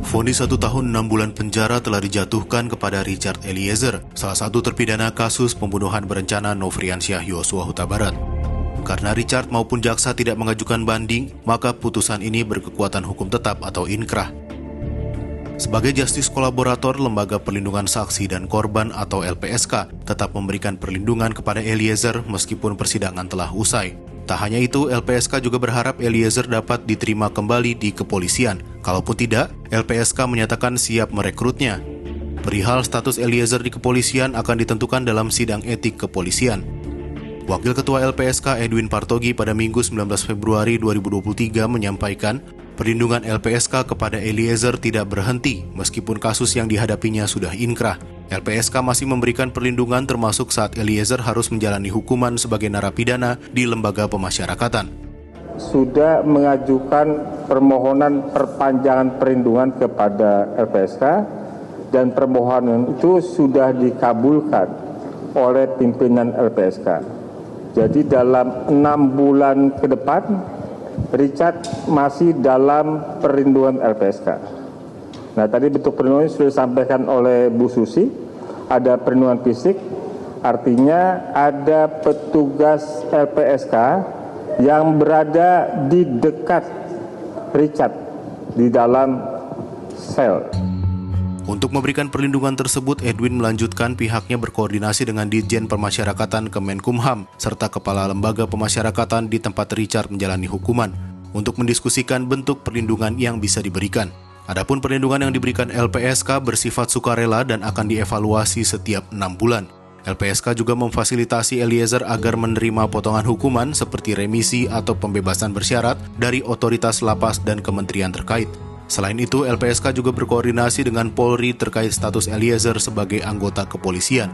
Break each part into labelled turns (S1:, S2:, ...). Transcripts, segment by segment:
S1: Vonis 1 tahun 6 bulan penjara telah dijatuhkan kepada Richard Eliezer, salah satu terpidana kasus pembunuhan berencana Nofriansyah Yosua Huta Barat. Karena Richard maupun jaksa tidak mengajukan banding, maka putusan ini berkekuatan hukum tetap atau inkrah. Sebagai justice kolaborator, Lembaga Perlindungan Saksi dan Korban atau LPSK tetap memberikan perlindungan kepada Eliezer meskipun persidangan telah usai. Tak hanya itu, LPSK juga berharap Eliezer dapat diterima kembali di kepolisian. Kalaupun tidak, LPSK menyatakan siap merekrutnya. Perihal status Eliezer di kepolisian akan ditentukan dalam sidang etik kepolisian. Wakil Ketua LPSK Edwin Partogi pada Minggu 19 Februari 2023 menyampaikan perlindungan LPSK kepada Eliezer tidak berhenti meskipun kasus yang dihadapinya sudah inkrah. LPSK masih memberikan perlindungan termasuk saat Eliezer harus menjalani hukuman sebagai narapidana di lembaga pemasyarakatan.
S2: Sudah mengajukan permohonan perpanjangan perlindungan kepada LPSK dan permohonan itu sudah dikabulkan oleh pimpinan LPSK. Jadi dalam 6 bulan ke depan, Richard masih dalam perlindungan LPSK. Nah, tadi bentuk perlindungan sudah disampaikan oleh Bu Susi, ada perlindungan fisik, artinya ada petugas LPSK yang berada di dekat Richard di dalam sel.
S1: Untuk memberikan perlindungan tersebut, Edwin melanjutkan pihaknya berkoordinasi dengan Ditjen Pemasyarakatan Kemenkumham serta Kepala Lembaga Pemasyarakatan di tempat Richard menjalani hukuman untuk mendiskusikan bentuk perlindungan yang bisa diberikan. Adapun perlindungan yang diberikan LPSK bersifat sukarela dan akan dievaluasi setiap 6 bulan. LPSK juga memfasilitasi Eliezer agar menerima potongan hukuman seperti remisi atau pembebasan bersyarat dari otoritas lapas dan kementerian terkait. Selain itu, LPSK juga berkoordinasi dengan Polri terkait status Eliezer sebagai anggota kepolisian.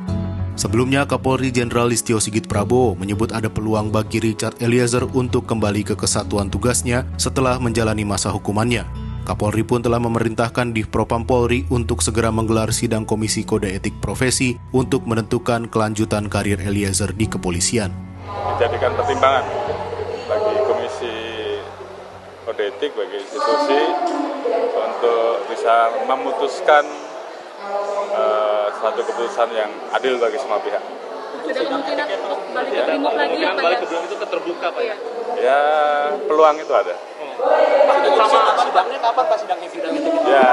S1: Sebelumnya, Kapolri Jenderal Listio Sigit Prabowo menyebut ada peluang bagi Richard Eliezer untuk kembali ke kesatuan tugasnya setelah menjalani masa hukumannya. Kapolri pun telah memerintahkan Divpropam Polri untuk segera menggelar sidang Komisi Kode Etik Profesi untuk menentukan kelanjutan karir Eliezer di kepolisian.
S3: Dijadikan pertimbangan bagi Komisi Kode Etik, bagi institusi untuk bisa memutuskan suatu keputusan yang adil bagi semua pihak.
S4: Ada kemungkinan untuk balik ke Brimob lagi ya, Pak?
S5: Balik ke Brimob itu terbuka, Pak ya?
S3: Ya, peluang itu ada.
S5: Sidangnya kapan, Pak, sidangnya itu?
S3: Ya,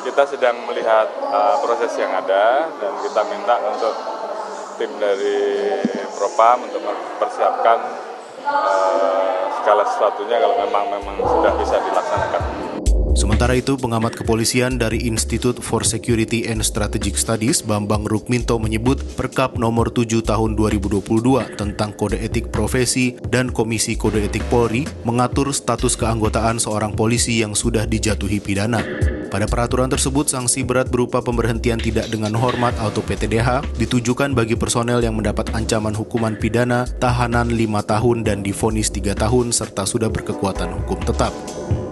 S3: kita sedang melihat proses yang ada dan kita minta untuk tim dari Propam untuk mempersiapkan segala sesuatunya kalau memang sudah bisa dilaksanakan.
S1: Sementara itu, pengamat kepolisian dari Institute for Security and Strategic Studies Bambang Rukminto menyebut Perkap nomor 7 tahun 2022 tentang Kode Etik Profesi dan Komisi Kode Etik Polri mengatur status keanggotaan seorang polisi yang sudah dijatuhi pidana. Pada peraturan tersebut, sanksi berat berupa pemberhentian tidak dengan hormat atau PTDH ditujukan bagi personel yang mendapat ancaman hukuman pidana, tahanan 5 tahun dan divonis 3 tahun serta sudah berkekuatan hukum tetap.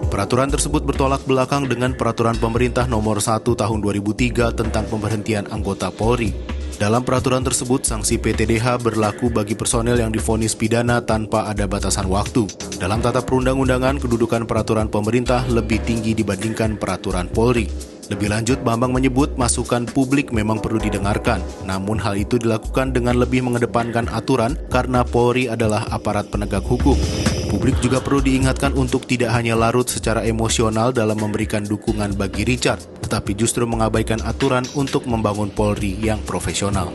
S1: Peraturan tersebut bertolak belakang dengan Peraturan Pemerintah Nomor 1 Tahun 2003 tentang pemberhentian anggota Polri. Dalam peraturan tersebut, sanksi PTDH berlaku bagi personel yang divonis pidana tanpa ada batasan waktu. Dalam tata perundang-undangan, kedudukan peraturan pemerintah lebih tinggi dibandingkan peraturan Polri. Lebih lanjut, Bambang menyebut masukan publik memang perlu didengarkan, namun hal itu dilakukan dengan lebih mengedepankan aturan karena Polri adalah aparat penegak hukum. Publik juga perlu diingatkan untuk tidak hanya larut secara emosional dalam memberikan dukungan bagi Richard, tetapi justru mengabaikan aturan untuk membangun Polri yang profesional.